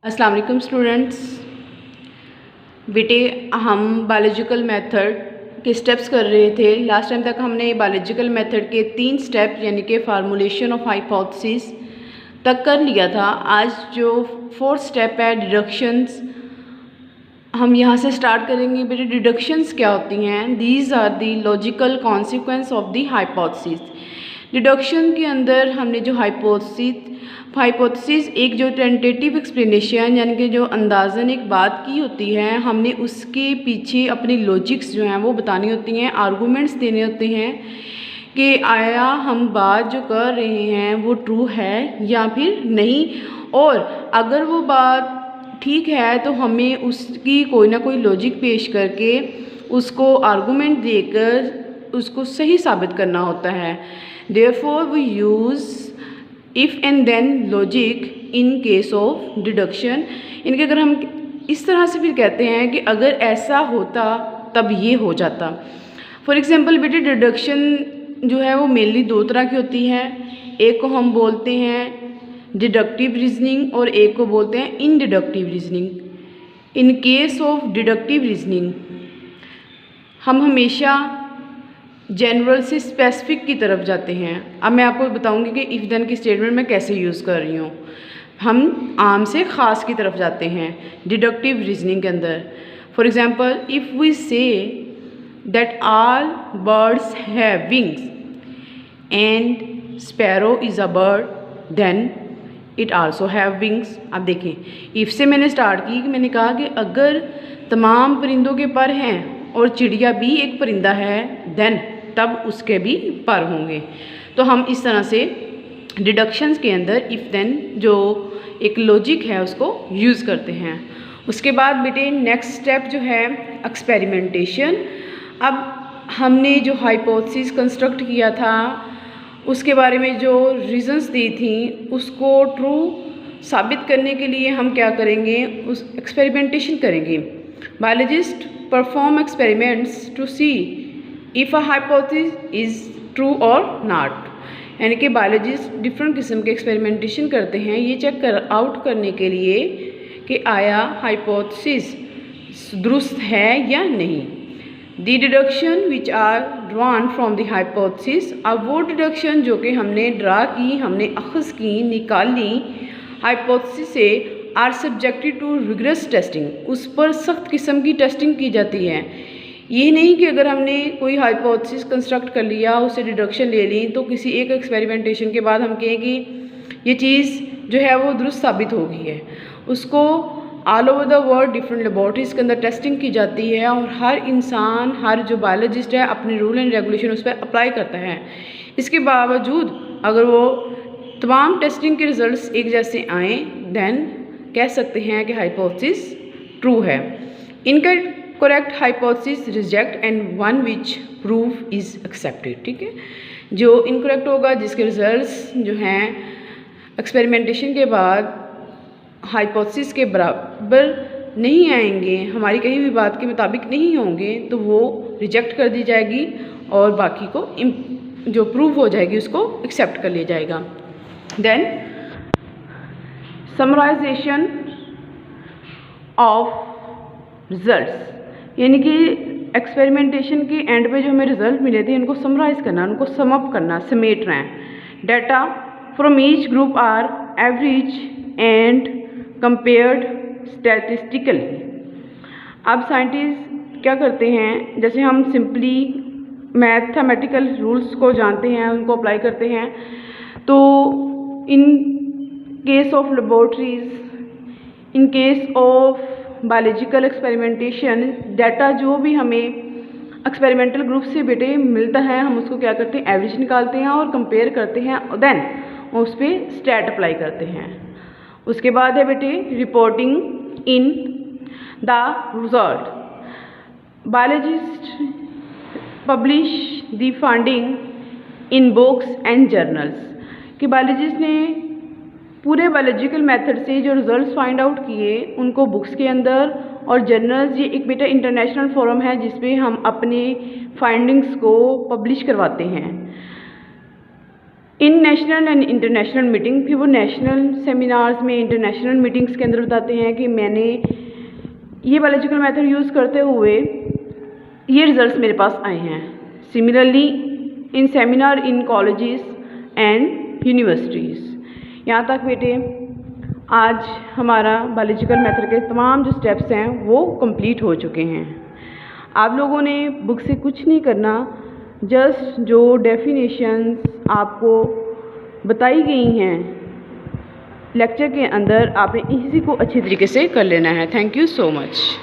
अस्सलाम वालेकुम स्टूडेंट्स। बेटे हम बायोलॉजिकल मेथड के स्टेप्स कर रहे थे। लास्ट टाइम तक हमने बायोलॉजिकल मेथड के 3 स्टेप यानी कि फार्मूलेशन ऑफ हाइपोथेसिस तक कर लिया था। आज जो 4th स्टेप है डिडक्शंस, हम यहाँ से स्टार्ट करेंगे। बेटे डिडक्शंस क्या होती हैं? These are the logical consequence of the hypothesis. Deduction के अंदर हमने जो हाइपोथेसिस एक जो टेंटेटिव एक्सप्लेनेशन यानी कि जो अंदाज़न एक बात की होती है, हमने उसके पीछे अपनी लॉजिक्स जो हैं वो बतानी होती हैं, आर्गूमेंट्स देने होते हैं कि आया हम बात जो कर रहे हैं वो ट्रू है या फिर नहीं, और अगर वो बात ठीक है तो हमें उसकी कोई ना कोई लॉजिक पेश करके उसको आर्गूमेंट देकर उसको सही साबित करना होता है। Therefore we use if and then logic in case of deduction. इनके अगर हम इस तरह से फिर कहते हैं कि अगर ऐसा होता तब ये हो जाता। फॉर एग्ज़ाम्पल बेटे डिडक्शन जो है वो मेनली 2 तरह की होती है। एक को हम बोलते हैं डिडक्टिव रीजनिंग और एक को बोलते हैं inductive reasoning. In case of deductive reasoning हम हमेशा जनरल से स्पेसिफिक की तरफ जाते हैं। अब मैं आपको बताऊंगी कि इफ़ देन की स्टेटमेंट मैं कैसे यूज़ कर रही हूँ। हम आम से ख़ास की तरफ जाते हैं डिडक्टिव रीजनिंग के अंदर। For example if we say that all birds have wings and sparrow is a bird then it also have wings. अब देखें, इफ़ से मैंने स्टार्ट की कि मैंने कहा कि अगर तमाम परिंदों के पर हैं और चिड़िया भी एक परिंदा है देन तब उसके भी पर होंगे। तो हम इस तरह से डिडक्शंस के अंदर इफ़ देन जो एक लॉजिक है उसको यूज़ करते हैं। उसके बाद बेटे नेक्स्ट स्टेप जो है एक्सपेरिमेंटेशन। अब हमने जो हाइपोथेसिस कंस्ट्रक्ट किया था उसके बारे में जो रीजंस दी थी उसको ट्रू साबित करने के लिए हम क्या करेंगे, उस एक्सपेरिमेंटेशन करेंगे। Biologist perform experiments to see if a hypothesis is true और नॉट। यानी कि बायोलॉजिस्ट डिफरेंट किस्म के एक्सपेरिमेंटेशन करते हैं ये चेक आउट करने के लिए कि आया हाइपोथेसिस दुरुस्त है या नहीं। The deduction which are drawn from the hypothesis. अब वो डिडक्शन जो कि हमने ड्रा की, हमने अखज़ की, निकाली हाइपोथेसिस से, are subjected to rigorous testing. उस पर सख्त किस्म की टेस्टिंग की जाती है। ये नहीं कि अगर हमने कोई हाइपोथेसिस कंस्ट्रक्ट कर लिया उससे डिडक्शन ले ली तो किसी एक एक्सपेरिमेंटेशन के बाद हम कहें कि ये चीज़ जो है वो दुरुस्त साबित हो गई है। उसको all over the world different laboratories के अंदर टेस्टिंग की जाती है और हर इंसान, हर जो बायोलॉजिस्ट है अपने रूल एंड रेगुलेशन उस पर अप्लाई करता है। इसके बावजूद अगर वो तमाम टेस्टिंग के रिजल्ट्स एक जैसे आएँ देन कह सकते हैं कि हाइपोथेसिस ट्रू है। इनका correct hypothesis reject and one which proof is accepted. ठीक है, जो इनकरेक्ट होगा जिसके रिजल्ट्स जो हैं एक्सपेरिमेंटेशन के बाद हाइपोथेसिस के बराबर नहीं आएंगे, हमारी कहीं भी बात के मुताबिक नहीं होंगे, तो वो रिजेक्ट कर दी जाएगी और बाकी को जो प्रूव हो जाएगी उसको एक्सेप्ट कर लिया जाएगा। देन समराइजेशन ऑफ रिजल्ट्स, यानी कि एक्सपेरिमेंटेशन के एंड पे जो हमें रिजल्ट मिले थे उनको समराइज करना, उनको समअप करना, समेटना है। Data from each group are average and compared statistically. अब साइंटिस्ट क्या करते हैं, जैसे हम सिंपली मैथमेटिकल रूल्स को जानते हैं उनको अप्लाई करते हैं, तो इन case of laboratories, in case of biological experimentation, data जो भी हमें एक्सपेरिमेंटल ग्रुप से बेटे मिलता है हम उसको क्या करते हैं, एवरेज निकालते हैं और कंपेयर करते हैं और देन उस पर स्टैट अप्लाई करते हैं। उसके बाद है बेटे reporting in the result. Biologist publish the finding in books and journals. कि बायोलॉजिस्ट ने पूरे बायोलॉजिकल मेथड से जो रिजल्ट्स फाइंड आउट किए उनको बुक्स के अंदर और जर्नल्स, ये एक बेटा इंटरनेशनल फोरम है जिसपे हम अपने फाइंडिंग्स को पब्लिश करवाते हैं। इन नेशनल एंड इंटरनेशनल मीटिंग, फिर वो नेशनल सेमिनार्स में, इंटरनेशनल मीटिंग्स के अंदर बताते हैं कि मैंने ये बायोलॉजिकल मेथड यूज़ करते हुए ये रिज़ल्ट्स मेरे पास आए हैं। Similarly in seminar in colleges and universities. यहाँ तक बेटे आज हमारा बायोलॉजिकल मेथड के तमाम जो स्टेप्स हैं वो कंप्लीट हो चुके हैं। आप लोगों ने बुक से कुछ नहीं करना, जस्ट जो डेफिनेशंस आपको बताई गई हैं लेक्चर के अंदर, आपने इसी को अच्छी तरीके से कर लेना है। Thank you so much.